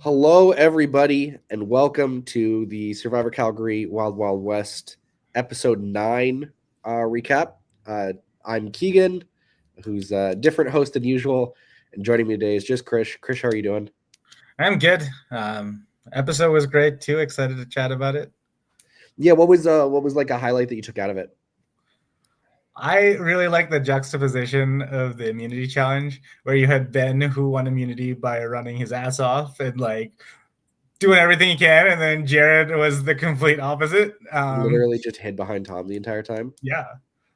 Hello, everybody, and welcome to the Survivor Calgary Wild Wild West episode 9 recap. I'm Keegan, who's a different host than usual, and joining me today is just Krish. Krish, how are you doing? I'm good. Episode was great too. Excited to chat about it. Yeah, what was like a highlight that you took out of it? I really like the juxtaposition of the immunity challenge where you had Ben who won immunity by running his ass off and like doing everything he can, and then Jared was the complete opposite. Literally just hid behind Tom the entire time. Yeah.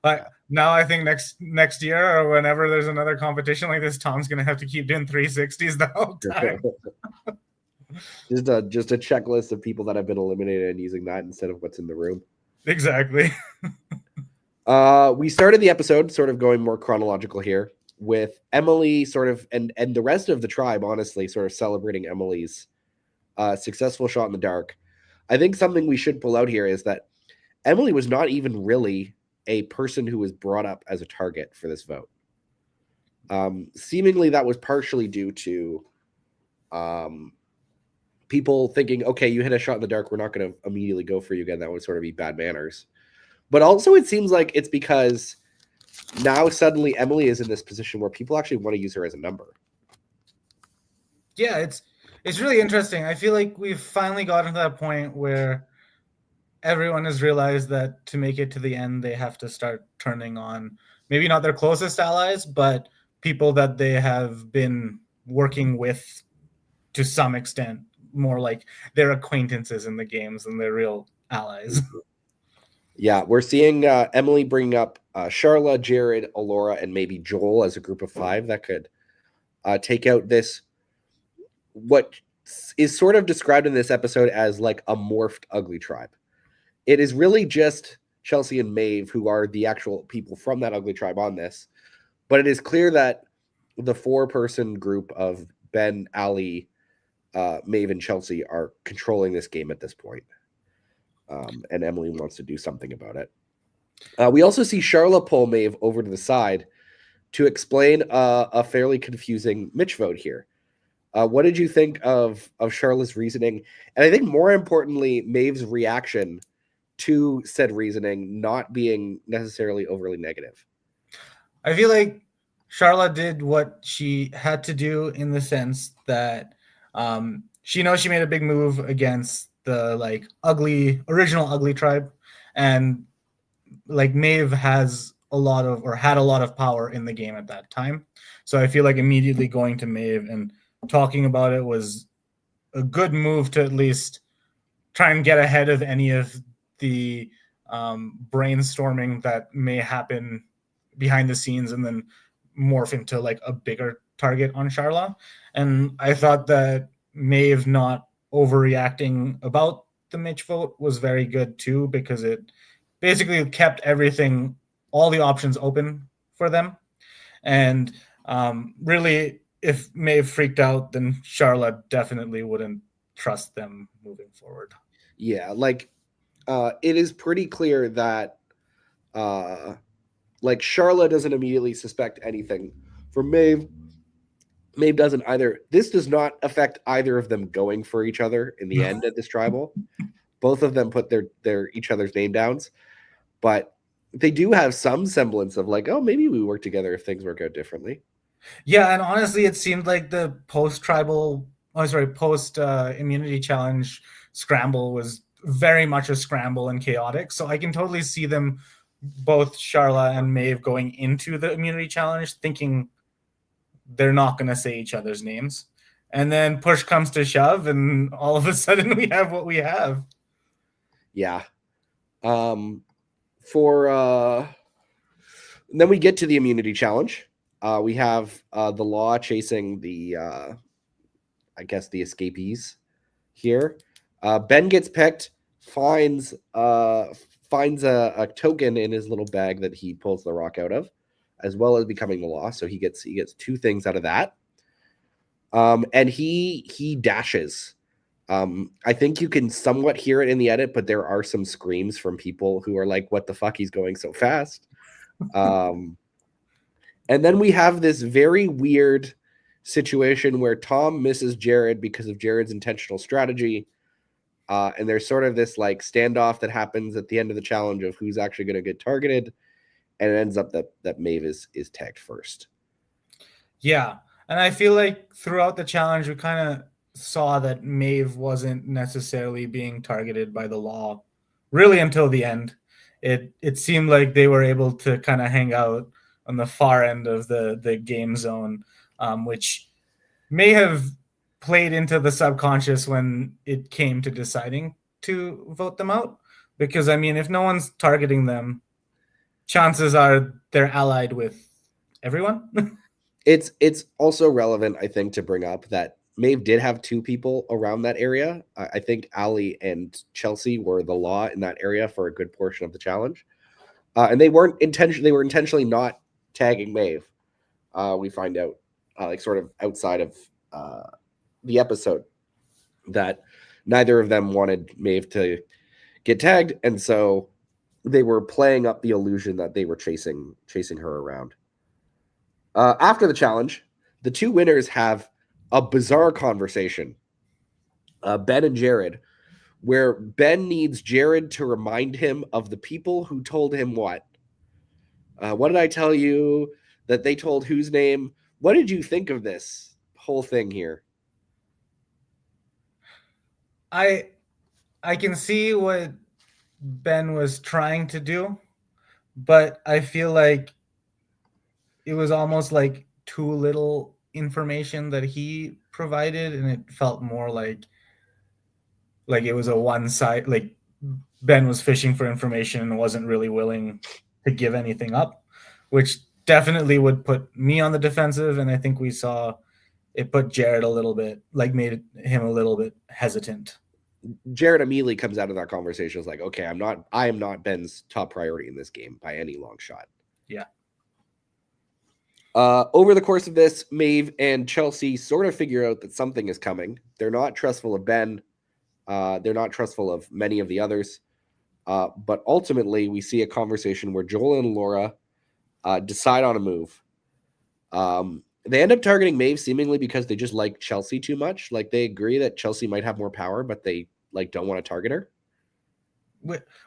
But now I think next year or whenever there's another competition like this, Tom's gonna have to keep doing 360s the whole time. just a checklist of people that have been eliminated and using that instead of what's in the room. Exactly. We started the episode sort of going more chronological here with Emily sort of and the rest of the tribe, honestly, sort of celebrating Emily's successful shot in the dark. I think something we should pull out here is that Emily was not even really a person who was brought up as a target for this vote. Seemingly that was partially due to people thinking, okay, you hit a shot in the dark, we're not going to immediately go for you again. That would sort of be bad manners. But also it seems like it's because now suddenly Emily is in this position where people actually want to use her as a number. Yeah, it's really interesting. I feel like we've finally gotten to that point where everyone has realized that to make it to the end, they have to start turning on maybe not their closest allies, but people that they have been working with to some extent, more like their acquaintances in the games than their real allies. Yeah, we're seeing Emily bringing up Charla, Jared, Alora, and maybe Joel as a group of 5 that could take out this, what is sort of described in this episode as like a morphed ugly tribe. It is really just Chelsea and Maeve who are the actual people from that ugly tribe on this. But it is clear that the 4-person group of Ben, Ali, Maeve, and Chelsea are controlling this game at this point. And Emily wants to do something about it. We also see Charla pull Maeve over to the side to explain a fairly confusing Mitch vote here. What did you think of Charla's reasoning? And I think more importantly, Maeve's reaction to said reasoning not being necessarily overly negative. I feel like Charla did what she had to do in the sense that she knows she made a big move against the like original ugly tribe, and like Maeve has a lot of or had a lot of power in the game at that time. So I feel like immediately going to Maeve and talking about it was a good move to at least try and get ahead of any of the brainstorming that may happen behind the scenes and then morph into like a bigger target on Charla. And I thought that Maeve not overreacting about the Mitch vote was very good too, because it basically kept everything, all the options open for them. And really, if Maeve freaked out, then Charla definitely wouldn't trust them moving forward. Yeah, like it is pretty clear that like Charla doesn't immediately suspect anything from Maeve. Maeve doesn't either. This does not affect either of them going for each other in the end at this tribal. Both of them put their each other's name downs, but they do have some semblance of like, oh, maybe we work together if things work out differently. Yeah, and honestly, it seemed like the post immunity challenge scramble was very much a scramble and chaotic. So I can totally see them, both Charla and Maeve, going into the immunity challenge thinking they're not going to say each other's names. And then push comes to shove, and all of a sudden we have what we have. Yeah. Then we get to the immunity challenge. We have the law chasing the I guess the escapees here. Ben gets picked, finds a token in his little bag that he pulls the rock out of, as well as becoming the law. So he gets 2 things out of that. And he dashes. I think you can somewhat hear it in the edit, but there are some screams from people who are like, what the fuck, he's going so fast. And then we have this very weird situation where Tom misses Jared because of Jared's intentional strategy. And there's sort of this like standoff that happens at the end of the challenge of who's actually going to get targeted. And it ends up that Maeve is tagged first. Yeah. And I feel like throughout the challenge, we kind of saw that Maeve wasn't necessarily being targeted by the law really until the end. It seemed like they were able to kind of hang out on the far end of the game zone, which may have played into the subconscious when it came to deciding to vote them out. Because, I mean, if no one's targeting them, chances are they're allied with everyone. It's also relevant, I think, to bring up that Maeve did have two people around that area. I think Ali and Chelsea were the law in that area for a good portion of the challenge. And they were intentionally not tagging Maeve. We find out like sort of outside of the episode that neither of them wanted Maeve to get tagged, and so they were playing up the illusion that they were chasing her around. After the challenge, the two winners have a bizarre conversation, Ben and Jared, where Ben needs Jared to remind him of the people who told him what. What did I tell you that they told whose name? What did you think of this whole thing here? I can see what Ben was trying to do, but I feel like it was almost like too little information that he provided, and it felt more like it was a one side, like Ben was fishing for information and wasn't really willing to give anything up, which definitely would put me on the defensive. And I think we saw it put Jared a little bit, like made him a little bit hesitant. Jared immediately comes out of that conversation is like, okay, I am not Ben's top priority in this game by any long shot. Yeah. Over the course of this, Maeve and Chelsea sort of figure out that something is coming. They're not trustful of Ben. They're not trustful of many of the others. But ultimately, we see a conversation where Joel and Laura decide on a move. They end up targeting Maeve seemingly because they just like Chelsea too much. Like they agree that Chelsea might have more power, but they like don't want to target her.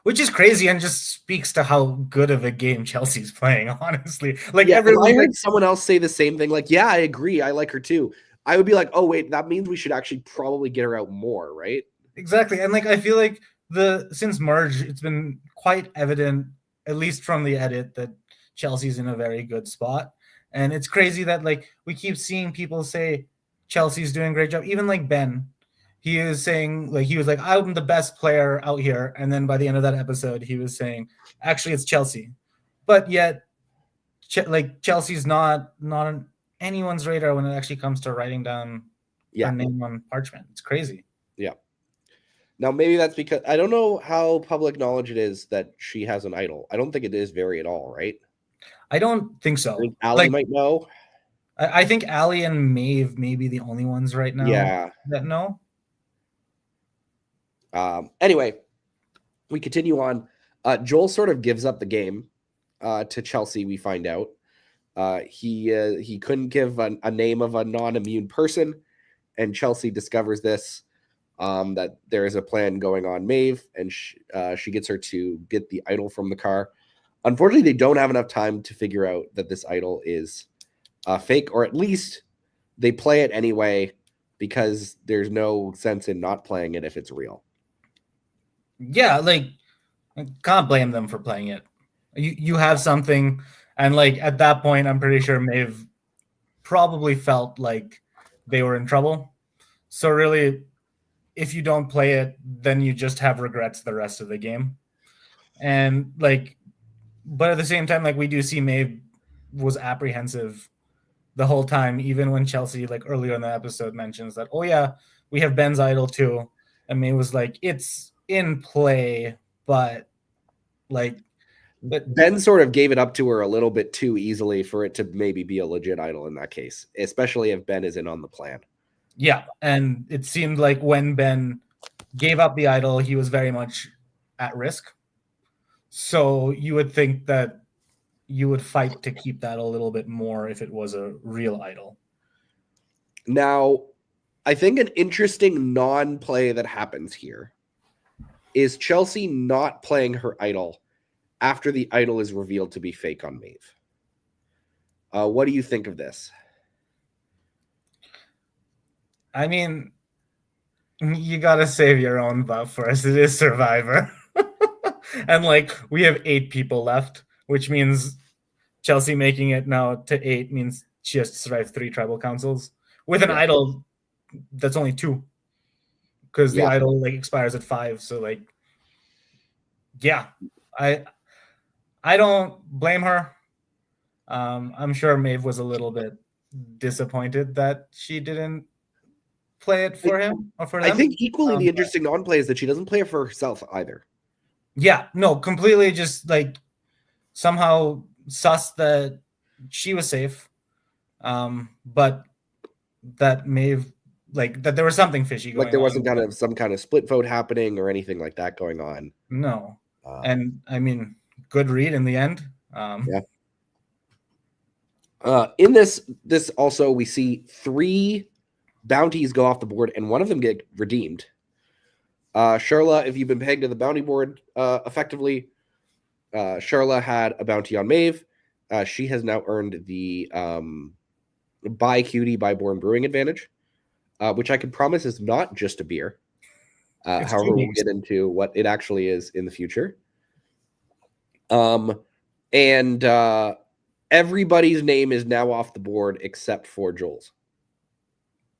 Which is crazy and just speaks to how good of a game Chelsea's playing, honestly. Like yeah, everyone, I heard someone else say the same thing. Like, yeah, I agree. I like her too. I would be like, oh, wait, that means we should actually probably get her out more, right? Exactly. And like I feel like since merge, it's been quite evident, at least from the edit, that Chelsea's in a very good spot. And it's crazy that like we keep seeing people say Chelsea's doing a great job. Even like Ben, he is saying like he was like, I'm the best player out here. And then by the end of that episode, he was saying, actually, it's Chelsea. But yet, like Chelsea's not on anyone's radar when it actually comes to writing down a name on parchment. It's crazy. Yeah. Now, maybe that's because I don't know how public knowledge it is that she has an idol. I don't think it is very at all, right? I don't think so. I think Ali might know. I think Ali and Maeve may be the only ones right now that know. Anyway, we continue on. Joel sort of gives up the game to Chelsea, we find out. He couldn't give a name of a non-immune person, and Chelsea discovers this, that there is a plan going on Maeve, and she gets her to get the idol from the car. Unfortunately, they don't have enough time to figure out that this idol is fake, or at least they play it anyway because there's no sense in not playing it if it's real. Yeah, like I can't blame them for playing it. You have something, and like at that point, I'm pretty sure Maeve probably felt like they were in trouble. So really, if you don't play it, then you just have regrets the rest of the game. And like, but at the same time, like we do see Maeve was apprehensive the whole time, even when Chelsea, like earlier in the episode, mentions that, oh yeah, we have Ben's idol too. And Maeve was like, it's in play, but like, Ben sort of gave it up to her a little bit too easily for it to maybe be a legit idol in that case, especially if Ben is in on the plan. Yeah, and it seemed like when Ben gave up the idol, he was very much at risk. So you would think that you would fight to keep that a little bit more if it was a real idol. Now, I think an interesting non-play that happens here is Chelsea not playing her idol after the idol is revealed to be fake on Maeve. What do you think of this? I mean, you gotta save your own buff first. It is Survivor. And like we have 8 people left, which means Chelsea making it now to 8 means she has to survive 3 tribal councils with an idol that's only 2, because the idol like expires at 5. So like, yeah, I don't blame her. I'm sure Maeve was a little bit disappointed that she didn't play it for him or for them. I think equally the interesting non-play is that she doesn't play it for herself either. Yeah, no, completely just like somehow sus that she was safe, but that Maeve, like that there was something fishy going on. Like there wasn't kind of some kind of split vote happening or anything like that going on. No. And I mean, good read in the end. In this also we see 3 bounties go off the board and one of them get redeemed. Charla, if you've been pegged to the bounty board effectively, Charla had a bounty on Maeve. She has now earned the buy cutie by Born Brewing advantage, which I can promise is not just a beer. However, we'll get into what it actually is in the future. And everybody's name is now off the board except for Joel's.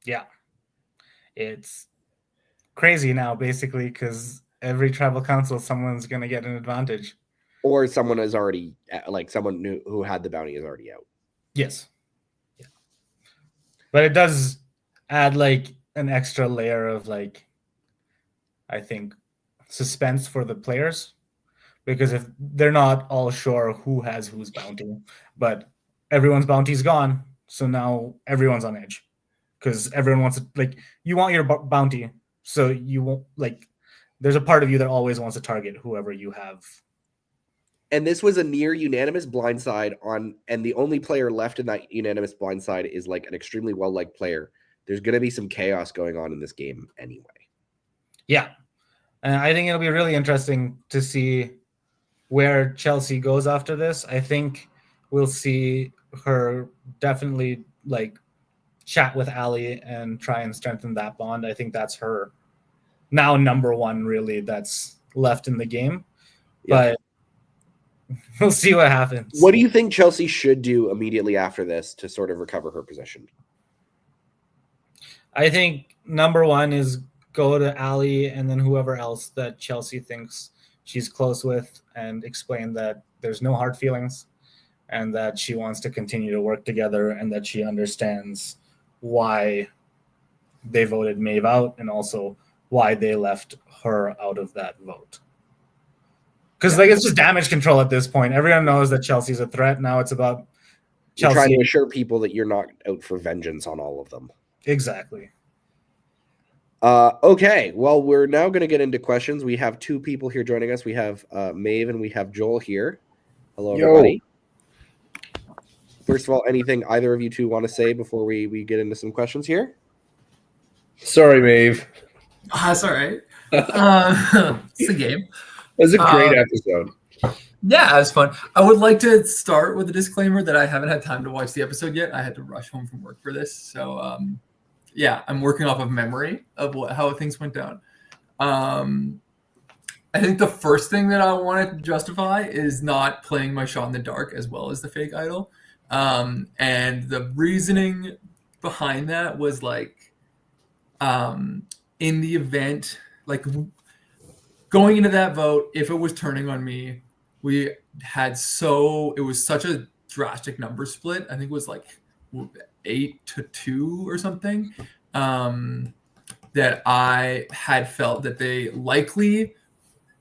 Yeah. It's crazy now, basically, because every tribal council, someone's going to get an advantage. Or someone is already, like someone who had the bounty is already out. Yes. Yeah. But it does add like an extra layer of like, I think, suspense for the players. Because if they're not all sure who has whose bounty, but everyone's bounty's gone, so now everyone's on edge. Because everyone wants to, like, you want your bounty, so you won't, like, there's a part of you that always wants to target whoever you have. And this was a near unanimous blindside on, and the only player left in that unanimous blindside is like an extremely well-liked player. There's going to be some chaos going on in this game anyway. Yeah. And I think it'll be really interesting to see where Chelsea goes after this. I think we'll see her definitely like chat with Ali and try and strengthen that bond. I think that's her now number one really that's left in the game. But we'll see what happens. What do you think Chelsea should do immediately after this to sort of recover her position? I think number one is go to Ali and then whoever else that Chelsea thinks she's close with and explain that there's no hard feelings and that she wants to continue to work together and that she understands why they voted Maeve out and also why they left her out of that vote. Because like it's just damage control at this point. Everyone knows that Chelsea's a threat. Now it's about Chelsea. You're trying to assure people that you're not out for vengeance on all of them. Exactly. Okay, well, we're now going to get into questions. We have 2 people here joining us. We have Maeve and we have Joel here. Hello, everybody. First of all, anything either of you 2 want to say before we get into some questions here? Sorry, Maeve. That's all right. It's the game. It was a great episode. Yeah, it was fun. I would like to start with a disclaimer that I haven't had time to watch the episode yet. I had to rush home from work for this. So, yeah, I'm working off of memory of how things went down. I think the first thing that I wanted to justify is not playing my shot in the dark as well as the fake idol. And the reasoning behind that was like, in the event, like going into that vote, if it was turning on me, it was such a drastic number split. I think it was like 8-2 or something, that I had felt that they likely,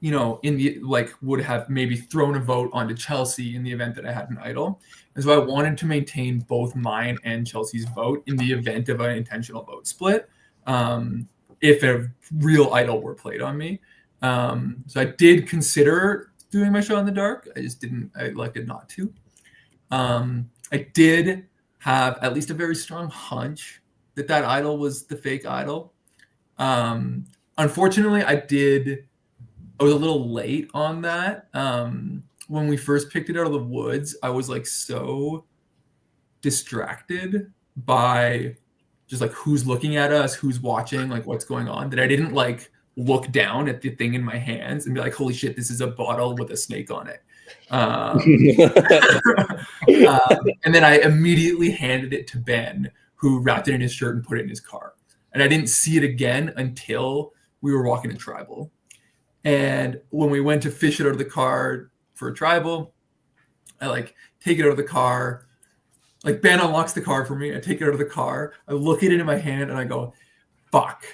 would have maybe thrown a vote onto Chelsea in the event that I had an idol. And so I wanted to maintain both mine and Chelsea's vote in the event of an intentional vote split, if a real idol were played on me. So I did consider doing my shot in the dark. I elected not to. I did have at least a very strong hunch that idol was the fake idol. Unfortunately, I was a little late on that. When we first picked it out of the woods, I was like so distracted by just like who's looking at us, who's watching, like what's going on, that I didn't like look down at the thing in my hands and be like, holy shit, this is a bottle with a snake on it. And then I immediately handed it to Ben, who wrapped it in his shirt and put it in his car. And I didn't see it again until we were walking to tribal. And when we went to fish it out of the car for a tribal, I like take it out of the car. Like Ben unlocks the car for me. I take it out of the car. I look at it in my hand and I go, fuck.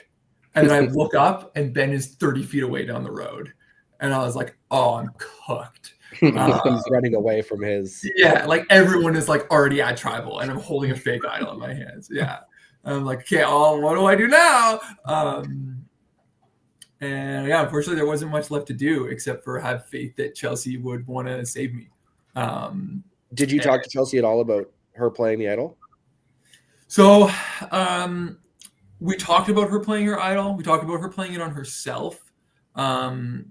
And then I look up and Ben is 30 feet away down the road. And I was like, oh, I'm cooked. He's running away from his. Yeah, like everyone is like already at tribal and I'm holding a fake idol in my hands. Yeah. And I'm like, okay, what do I do now? And yeah, unfortunately, there wasn't much left to do except for have faith that Chelsea would want to save me. Did you talk to Chelsea at all about her playing the idol? So we talked about her playing her idol. We talked about her playing it on herself. I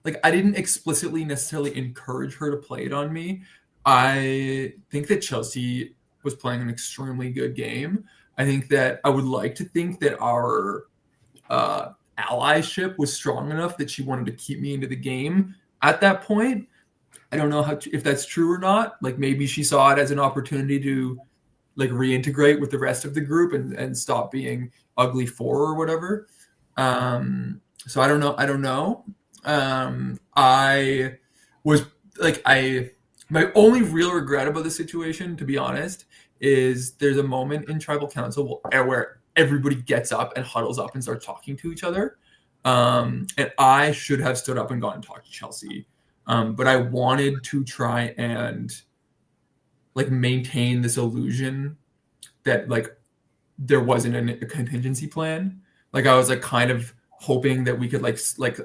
didn't explicitly necessarily encourage her to play it on me. I think that Chelsea was playing an extremely good game. I think that I would like to think that our allyship was strong enough that she wanted to keep me into the game at that point. I don't know if that's true or not. Like maybe she saw it as an opportunity to like reintegrate with the rest of the group and stop being ugly 4 or whatever. So I don't know. I was like, my only real regret about the situation, to be honest, is there's a moment in tribal council where everybody gets up and huddles up and starts talking to each other. And I should have stood up and gone and talked to Chelsea. But I wanted to try and like maintain this illusion that like there wasn't a contingency plan. Like I was like kind of hoping that we could like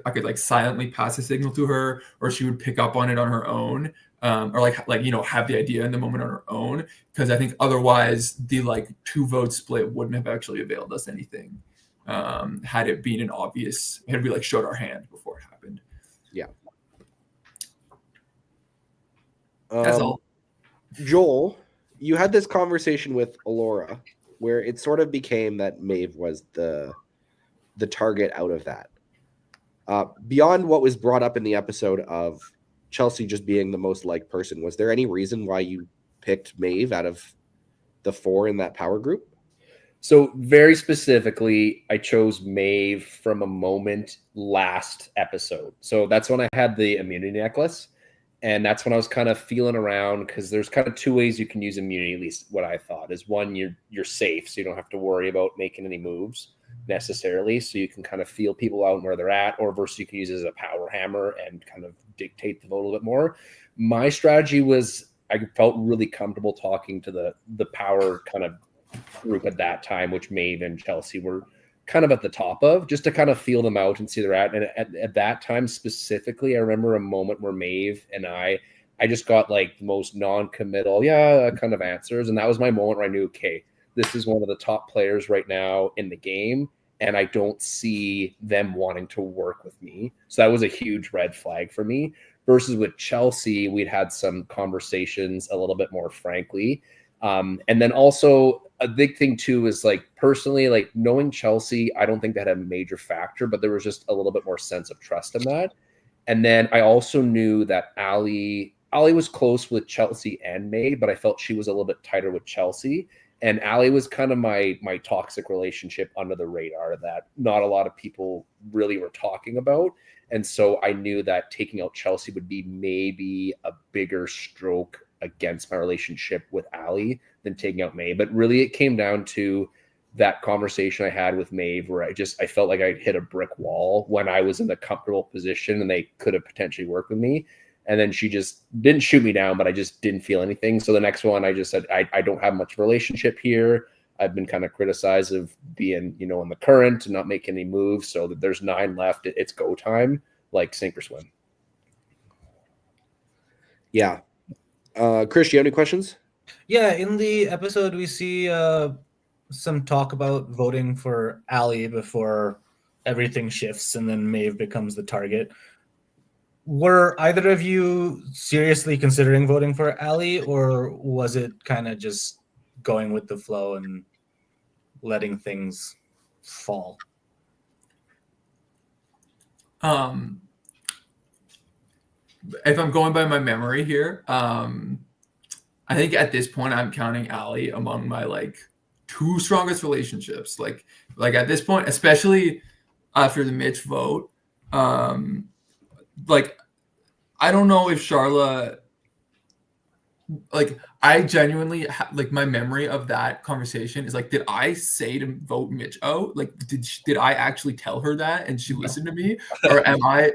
I could like silently pass a signal to her, or she would pick up on it on her own, or like have the idea in the moment on her own. Because I think otherwise the like 2 vote split wouldn't have actually availed us anything. Had it been had we like showed our hand before it happened. Yeah. That's all. Joel, you had this conversation with Alora where it sort of became that Maeve was the target out of that. Beyond what was brought up in the episode of Chelsea just being the most liked person, was there any reason why you picked Maeve out of the 4 in that power group? So very specifically, I chose Maeve from a moment last episode. So that's when I had the immunity necklace. And that's when I was kind of feeling around, because there's kind of 2 ways you can use immunity, at least what I thought is, one, you're safe, so you don't have to worry about making any moves necessarily. So you can kind of feel people out and where they're at, or versus you can use it as a power hammer and kind of dictate the vote a little bit more. My strategy was I felt really comfortable talking to the power kind of group at that time, which Maeve and Chelsea were kind of at the top of, just to kind of feel them out and see where they're at. And at that time specifically, I remember a moment where Maeve and I just got like the most non-committal, kind of answers. And that was my moment where I knew, okay, this is one of the top players right now in the game, and I don't see them wanting to work with me. So that was a huge red flag for me. Versus with Chelsea, we'd had some conversations a little bit more frankly. And then also a big thing too is like personally, like knowing Chelsea, I don't think that had a major factor, but there was just a little bit more sense of trust in that. And then I also knew that Ali was close with Chelsea and Maeve, but I felt she was a little bit tighter with Chelsea. And Ali was kind of my toxic relationship under the radar that not a lot of people really were talking about. And so I knew that taking out Chelsea would be maybe a bigger stroke against my relationship with Ali than taking out Maeve. But really it came down to that conversation I had with Maeve where I felt like I hit a brick wall when I was in the comfortable position and they could have potentially worked with me. And then she just didn't shoot me down, but I just didn't feel anything. So the next one, I just said, I don't have much relationship here. I've been kind of criticized of being, in the current and not making any moves. So that there's 9 left. It's go time, like sink or swim. Yeah. Krish, you have any questions? Yeah, in the episode we see some talk about voting for Allie before everything shifts and then Maeve becomes the target. Were either of you seriously considering voting for Allie, or was it kind of just going with the flow and letting things fall? If I'm going by my memory here, I think at this point I'm counting Allie among my like two strongest relationships. Like at this point, especially after the Mitch vote, like I don't know if Charla, like I genuinely like my memory of that conversation is like, did I say to vote Mitch out? Like, did I actually tell her that and she listened to me, or am I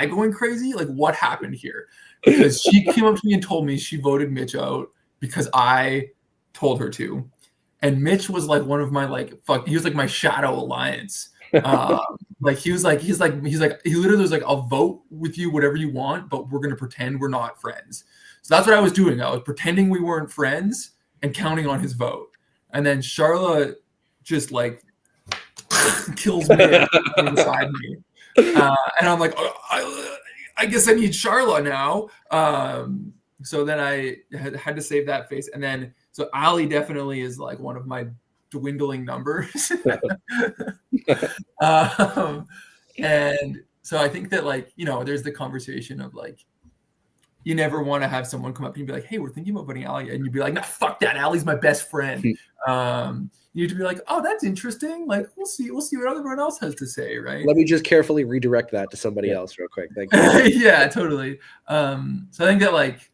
going crazy? Like, what happened here? Because she came up to me and told me she voted Mitch out because I told her to, and Mitch was like one of my like he was like my shadow alliance. Like he literally was like, I'll vote with you whatever you want, but we're gonna pretend we're not friends. So that's what I was doing. I was pretending we weren't friends and counting on his vote. And then Charla just like kills me beside me. And I'm like, oh, I guess I need Charla now. So then I had to save that face. And then, so Ali definitely is like one of my dwindling numbers. And so I think that like, you know, there's the conversation of like, you never want to have someone come up and be like, hey, we're thinking about voting Ali. And you'd be like, nah, fuck that. Ali's my best friend. You need to be like, oh, that's interesting. Like, we'll see what everyone else has to say, right? Let me just carefully redirect that to somebody else real quick. Thank you. Yeah, totally. So I think that like,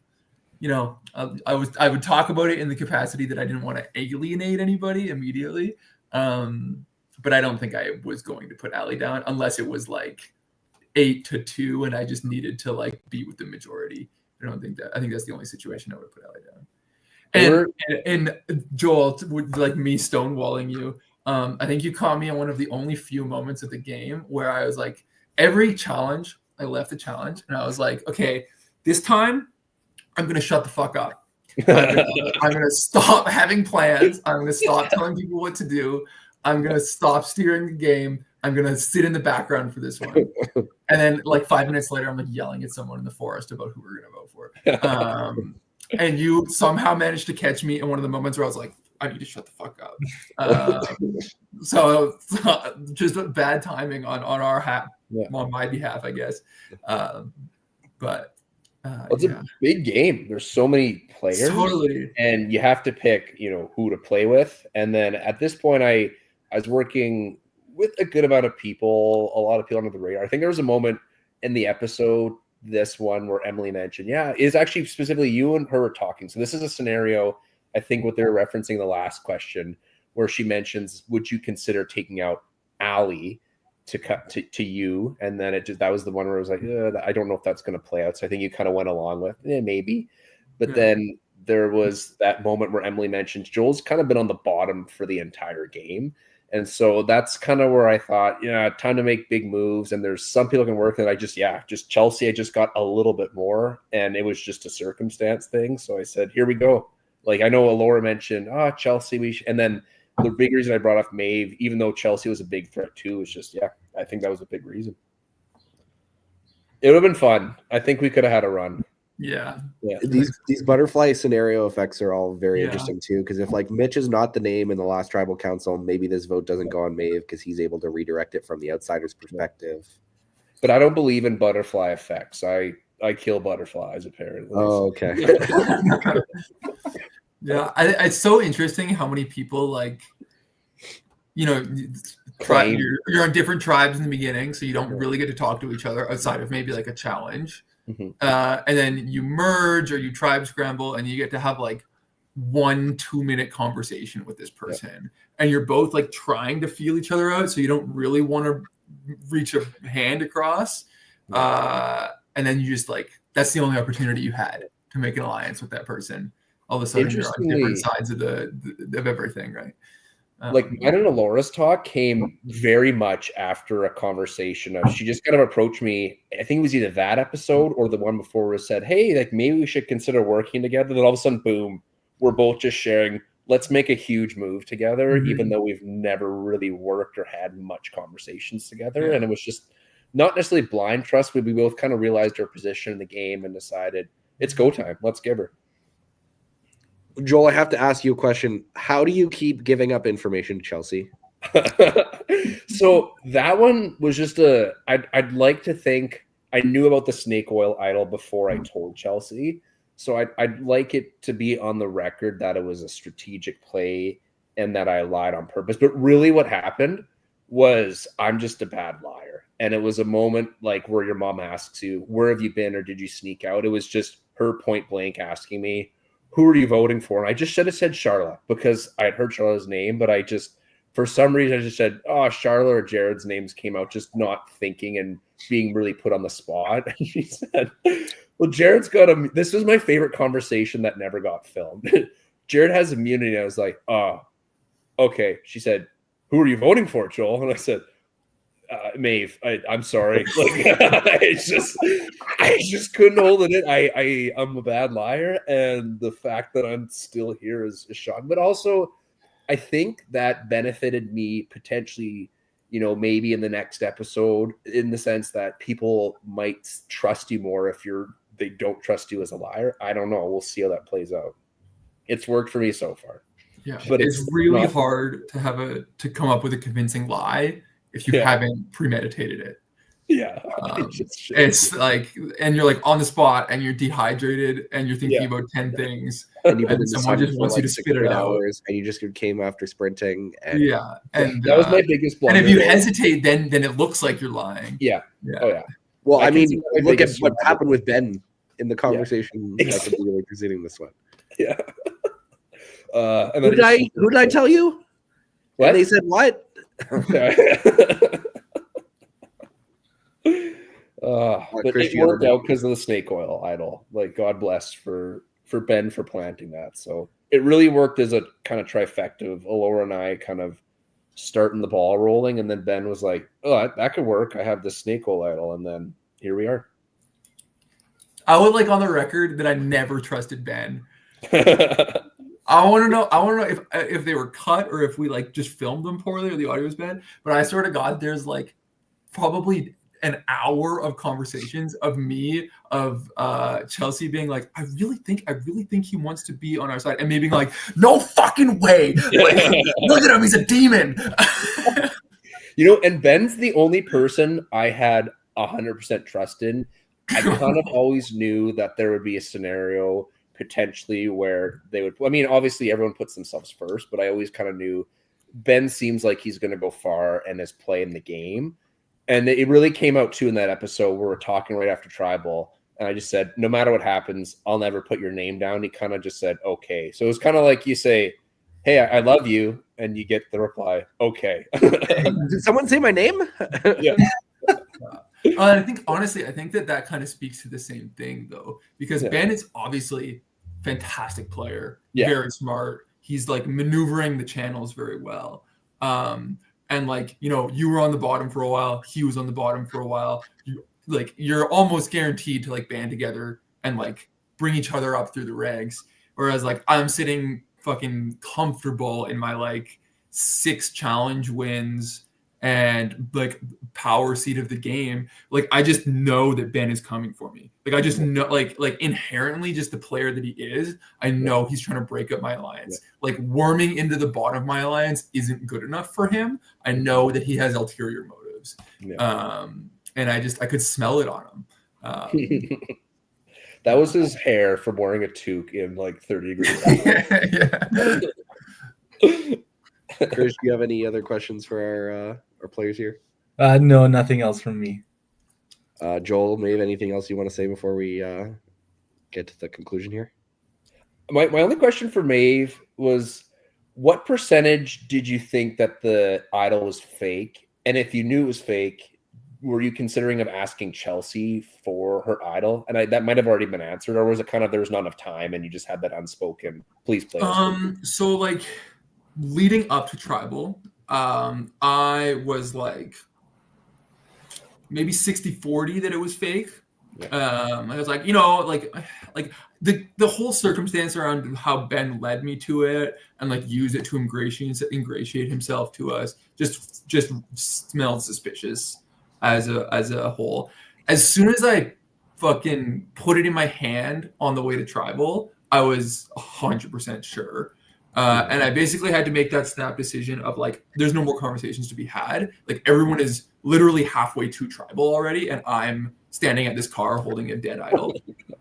you know, I would talk about it in the capacity that I didn't want to alienate anybody immediately. But I don't think I was going to put Ali down unless it was like 8-2 and I just needed to like be with the majority. I think that's the only situation I would put Ali down. And Joel, like me stonewalling you, I think you caught me on one of the only few moments of the game where I was like, every challenge, I left the challenge and I was like, okay, this time I'm gonna shut the fuck up. I'm gonna stop having plans. I'm gonna stop telling people what to do. I'm gonna stop steering the game. I'm gonna sit in the background for this one. And then like 5 minutes later, I'm like yelling at someone in the forest about who we're gonna vote for. And you somehow managed to catch me in one of the moments where I was like, I need to shut the fuck up. So just bad timing on our on my behalf, I guess. But it's a big game. There's so many players, totally, and you have to pick, you know, who to play with. And then at this point, I was working with a good amount of people, a lot of people under the radar. I think there was a moment in the episode, this one, where Emily mentioned, is actually specifically you and her were talking. So this is a scenario, I think what they're referencing in the last question, where she mentions, would you consider taking out Ali to cut to you? And then that was the one where I was like, I don't know if that's going to play out. So I think you kind of went along with, maybe. But then there was that moment where Emily mentioned Joel's kind of been on the bottom for the entire game. And so that's kind of where I thought, time to make big moves. And there's some people can work. And just Chelsea, I just got a little bit more. And it was just a circumstance thing. So I said, here we go. Like, I know Laura mentioned, Chelsea, and then the big reason I brought up Maeve, even though Chelsea was a big threat too, was just, I think that was a big reason. It would have been fun. I think we could have had a run. Yeah. These butterfly scenario effects are all very interesting too, because if like Mitch is not the name in the last tribal council, maybe this vote doesn't go on Maeve because he's able to redirect it from the outsider's perspective. But I don't believe in butterfly effects. I kill butterflies, apparently. Oh, okay. Yeah, it's so interesting how many people like, you're on different tribes in the beginning, so you don't really get to talk to each other outside of maybe like a challenge. Mm-hmm. And then you merge or you tribe scramble and you get to have like 1-2 minute conversation with this person. And you're both like trying to feel each other out. So you don't really want to reach a hand across. And then you just like, that's the only opportunity you had to make an alliance with that person. All of a sudden you're on different sides of of everything, right? Like mine and Alora's talk came very much after a conversation of, she just kind of approached me. I think it was either that episode or the one before, where it said, hey, like maybe we should consider working together. Then all of a sudden, boom, we're both just sharing, let's make a huge move together, Mhm. even though we've never really worked or had much conversations together. Yeah. And it was just not necessarily blind trust, but we both kind of realized our position in the game and decided it's go time. Let's give her. Joel, I have to ask you a question. How do you keep giving up information to Chelsea? So that one was just I'd like to think I knew about the snake oil idol before I told Chelsea. So I'd like it to be on the record that it was a strategic play and that I lied on purpose. But really what happened was I'm just a bad liar. And it was a moment like where your mom asks you, where have you been or did you sneak out? It was just her point blank asking me, who are you voting for? And I just should have said Charlotte because I had heard Charlotte's name, but I just, for some reason, I just said, oh, Charlotte or Jared's names came out, just not thinking and being really put on the spot. And she said, well, Jared's got a, this was my favorite conversation that never got filmed. Jared has immunity. And I was like, oh, okay. She said, who are you voting for, Joel? And I said, Maeve, I'm sorry. Like, I just couldn't hold it in. I'm a bad liar. And the fact that I'm still here is shocking. But also, I think that benefited me potentially, you know, maybe in the next episode, in the sense that people might trust you more if they don't trust you as a liar. I don't know. We'll see how that plays out. It's worked for me so far. Yeah, But it's it's really not- hard to come up with a convincing lie if you haven't premeditated it. Yeah. It's like, and you're like on the spot and you're dehydrated and you're thinking about 10 things. And you've been And in the someone sun just for wants you to 6 spit it out. hours, and you just came after sprinting. And Yeah. And that was my biggest blunder. and if you hesitate, then it looks like you're lying. Yeah. Yeah. Oh, yeah. well, I I can mean, see my look at biggest what blunder. happened with Ben in the conversation Yeah. that could be like preceding this one. Yeah. And Who did I tell you? What? And they said what? But Krish, it you worked ever- out because of the snake oil idol. Like, God bless for Ben for planting that. So it really worked as a kind of trifecta of Alora and I kind of starting the ball rolling, and then Ben was like, "Oh, that could work. I have the snake oil idol," and then here we are. I would like on the record that I never trusted Ben. I want to know if they were cut or if we like just filmed them poorly or the audio was bad. But I swear to God, there's like probably an hour of conversations of me of Chelsea being like, I really think he wants to be on our side, and me being like, no fucking way, like, look at him, he's a demon. You know, and Ben's the only person I had 100% trust in. I kind of always knew that there would be a scenario potentially where they would, I mean, obviously everyone puts themselves first, but I always kind of knew Ben seems like he's going to go far and is playing the game. And it really came out too in that episode where we're talking right after Tribal. And I just said, no matter what happens, I'll never put your name down. He kind of just said, okay. So it was kind of like you say, hey, I love you. And you get the reply, okay. Did someone say my name? Yeah. I think honestly, I think that kind of speaks to the same thing though, because Ben is obviously a fantastic player, very smart. He's like maneuvering the channels very well. And like, you know, you were on the bottom for a while, he was on the bottom for a while. You're almost guaranteed to like band together and like bring each other up through the regs. Whereas like I'm sitting fucking comfortable in my like 6 challenge wins and like power seat of the game. Like I just know that Ben is coming for me. Like I just know like inherently just the player that he is, I know he's trying to break up my alliance. Like worming into the bottom of my alliance isn't good enough for him. I know that he has ulterior motives. And I could smell it on him. That was his hair from wearing a toque in like 30 degrees. Krish, do you have any other questions for our players here? No, nothing else from me. Joel, Maeve, anything else you want to say before we get to the conclusion here? My only question for Maeve was, what percentage did you think that the idol was fake? And if you knew it was fake, were you considering of asking Chelsea for her idol? And that might have already been answered, or was it kind of there was not enough time and you just had that unspoken, please play this? So like leading up to Tribal, I was like maybe 60-40 that it was fake. I was like, like the whole circumstance around how Ben led me to it and like use it to ingratiate himself to us just smelled suspicious as a whole. As soon as I fucking put it in my hand on the way to tribal, I was 100% sure. And I basically had to make that snap decision of like, there's no more conversations to be had. Like everyone is literally halfway to tribal already, and I'm standing at this car holding a dead idol.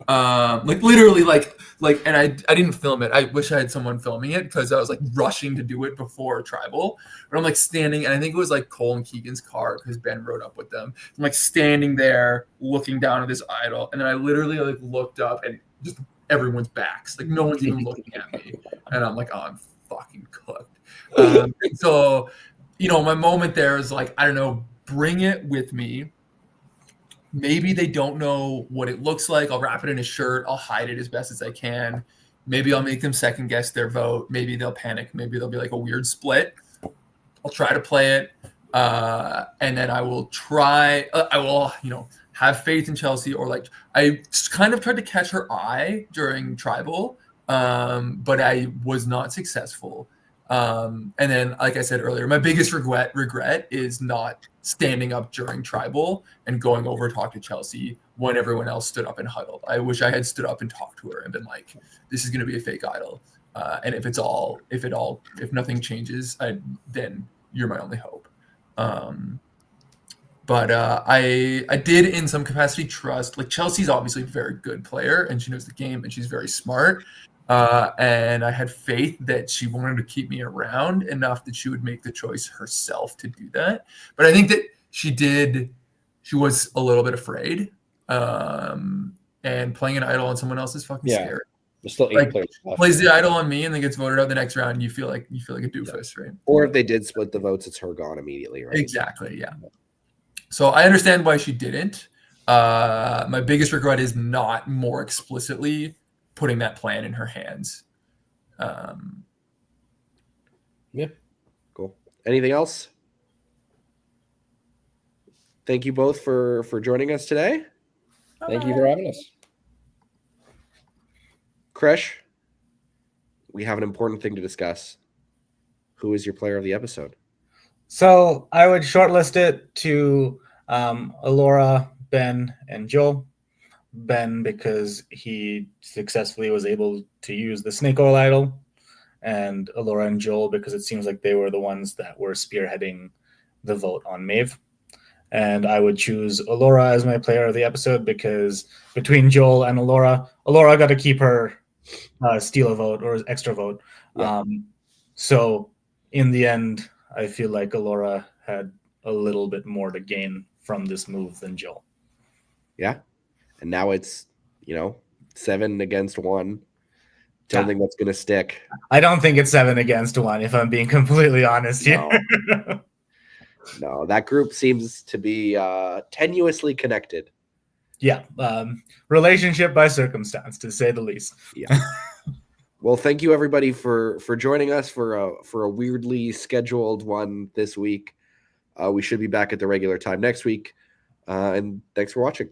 Like literally and I didn't film it. I wish I had someone filming it because I was like rushing to do it before tribal. But I'm like standing, and I think it was like Cole and Keegan's car because Ben rode up with them. I'm like standing there looking down at this idol, and then I literally like looked up and just everyone's backs. Like no one's even looking at me. And I'm like, oh, I'm fucking cooked. So, my moment there is like, I don't know, bring it with me. Maybe they don't know what it looks like. I'll wrap it in a shirt. I'll hide it as best as I can. Maybe I'll make them second guess their vote. Maybe they'll panic. Maybe there'll be like a weird split. I'll try to play it. And then I will try, have faith in Chelsea, or like I kind of tried to catch her eye during tribal, but I was not successful. And then, like I said earlier, my biggest regret is not standing up during tribal and going over to talk to Chelsea when everyone else stood up and huddled. I wish I had stood up and talked to her and been like, this is going to be a fake idol. And if nothing changes, then you're my only hope. But I did in some capacity trust, like Chelsea's obviously a very good player and she knows the game and she's very smart. And I had faith that she wanted to keep me around enough that she would make the choice herself to do that. But I think that she was a little bit afraid. And playing an idol on someone else is fucking scary. There's still 8 players left. Plays the idol on me and then gets voted out the next round. You feel like a doofus, right? Or if they did split the votes, it's her gone immediately, right? Exactly, yeah. So I understand why she didn't. My biggest regret is not more explicitly putting that plan in her hands. Yeah. Cool. Anything else? Thank you both for joining us today. Thank you for having us. Krish, we have an important thing to discuss. Who is your player of the episode? So I would shortlist it to Alora, Ben, and Joel. Ben, because he successfully was able to use the snake oil idol, and Alora and Joel because it seems like they were the ones that were spearheading the vote on Maeve. And I would choose Alora as my player of the episode because between Joel and Alora got to keep her steal a vote or extra vote. Yeah. So in the end, I feel like Alora had a little bit more to gain from this move than Joel. Yeah. And now it's, 7 against 1. Don't think that's going to stick. I don't think it's 7 against 1, if I'm being completely honest here. No, that group seems to be tenuously connected. Yeah. Relationship by circumstance, to say the least. Yeah. Well, thank you everybody for joining us for a weirdly scheduled one this week. We should be back at the regular time next week. And thanks for watching.